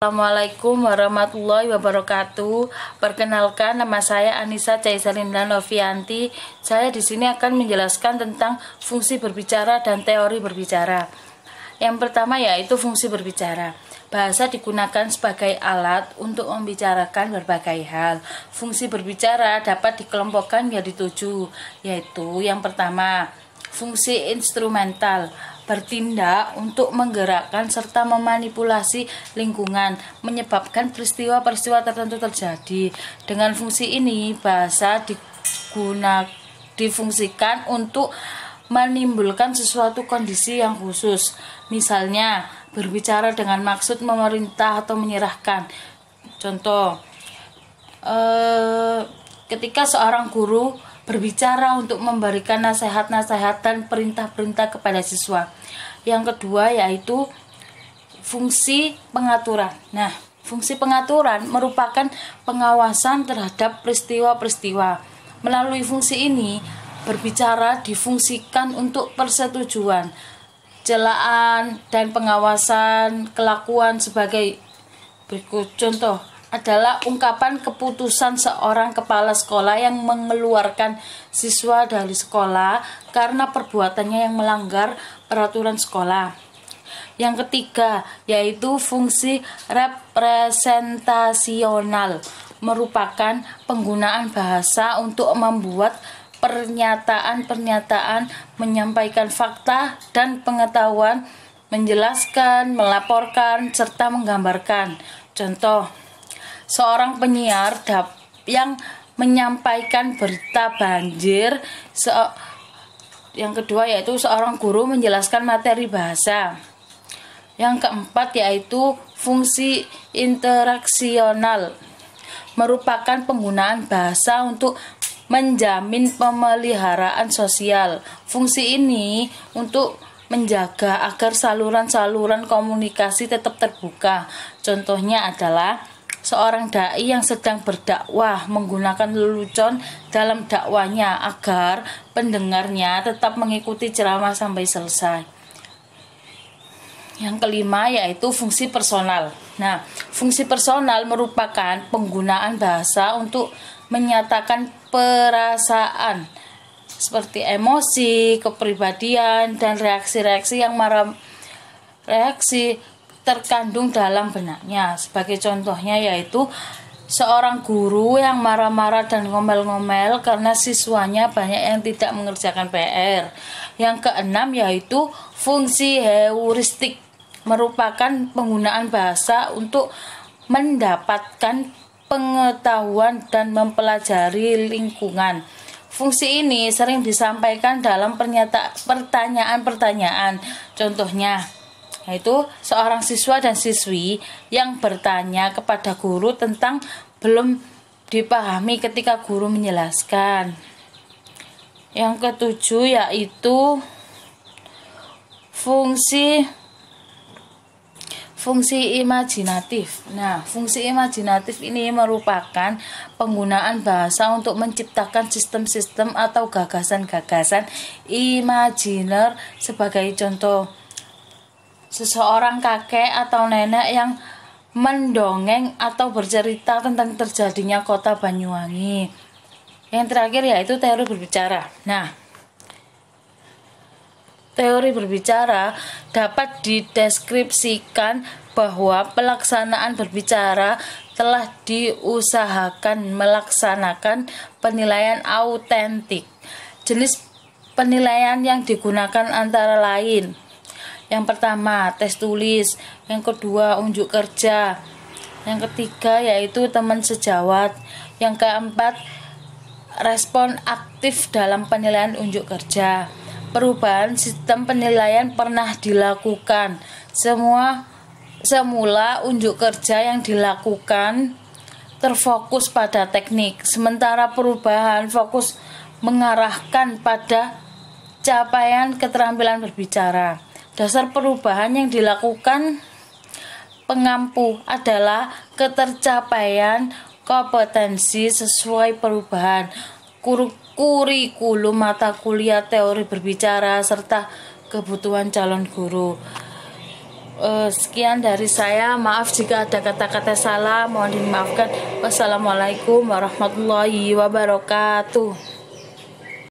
Assalamualaikum warahmatullahi wabarakatuh. Perkenalkan, nama saya Anissa Caisalinda Novianti. Saya di sini akan menjelaskan tentang fungsi berbicara dan teori berbicara. Yang pertama yaitu fungsi berbicara. Bahasa digunakan sebagai alat untuk membicarakan berbagai hal. Fungsi berbicara dapat dikelompokkan menjadi 7, yaitu yang pertama, fungsi instrumental, bertindak untuk menggerakkan serta memanipulasi lingkungan, menyebabkan peristiwa-peristiwa tertentu terjadi. Dengan fungsi ini, bahasa difungsikan untuk menimbulkan sesuatu kondisi yang khusus. Misalnya, berbicara dengan maksud memerintah atau menyerahkan. Contoh, ketika seorang guru berbicara untuk memberikan nasihat-nasihat dan perintah-perintah kepada siswa. Yang kedua yaitu fungsi pengaturan. Nah, fungsi pengaturan merupakan pengawasan terhadap peristiwa-peristiwa. Melalui fungsi ini, berbicara difungsikan untuk persetujuan, celaan, dan pengawasan kelakuan sebagai berikut. Contoh adalah ungkapan keputusan seorang kepala sekolah yang mengeluarkan siswa dari sekolah karena perbuatannya yang melanggar peraturan sekolah. Yang ketiga yaitu fungsi representasional, merupakan penggunaan bahasa untuk membuat pernyataan-pernyataan, menyampaikan fakta dan pengetahuan, menjelaskan, melaporkan, serta menggambarkan. Contoh, seorang penyiar yang menyampaikan berita banjir. Yang kedua yaitu seorang guru menjelaskan materi bahasa. Yang keempat yaitu fungsi interaksional, merupakan penggunaan bahasa untuk menjamin pemeliharaan sosial. Fungsi ini untuk menjaga agar saluran-saluran komunikasi tetap terbuka. Contohnya adalah seorang dai yang sedang berdakwah menggunakan lelucon dalam dakwanya agar pendengarnya tetap mengikuti ceramah sampai selesai. Yang kelima yaitu fungsi personal. Nah, fungsi personal merupakan penggunaan bahasa untuk menyatakan perasaan seperti emosi, kepribadian, dan reaksi-reaksi terkandung dalam benaknya. Sebagai contohnya yaitu seorang guru yang marah-marah dan ngomel-ngomel karena siswanya banyak yang tidak mengerjakan PR. Yang keenam yaitu fungsi heuristik, merupakan penggunaan bahasa untuk mendapatkan pengetahuan dan mempelajari lingkungan. Fungsi ini sering disampaikan dalam pertanyaan-pertanyaan. Contohnya yaitu seorang siswa dan siswi yang bertanya kepada guru tentang belum dipahami ketika guru menjelaskan. Yang ketujuh yaitu fungsi imajinatif. Nah, fungsi imajinatif ini merupakan penggunaan bahasa untuk menciptakan sistem-sistem atau gagasan-gagasan imajiner. Sebagai contoh, seseorang kakek atau nenek yang mendongeng atau bercerita tentang terjadinya kota Banyuwangi. Yang terakhir yaitu teori berbicara. Nah, teori berbicara dapat dideskripsikan bahwa pelaksanaan berbicara telah diusahakan melaksanakan penilaian autentik. Jenis penilaian yang digunakan antara lain: yang pertama, tes tulis. Yang kedua, unjuk kerja. Yang ketiga, yaitu teman sejawat. Yang keempat, respon aktif dalam penilaian unjuk kerja. Perubahan sistem penilaian pernah dilakukan. Semula unjuk kerja yang dilakukan terfokus pada teknik, sementara perubahan fokus mengarahkan pada capaian keterampilan berbicara. Dasar perubahan yang dilakukan pengampu adalah ketercapaian kompetensi sesuai perubahan, kurikulum mata kuliah teori berbicara, serta kebutuhan calon guru. Sekian dari saya. Maaf jika ada kata-kata salah, mohon dimaafkan. Wassalamualaikum warahmatullahi wabarakatuh.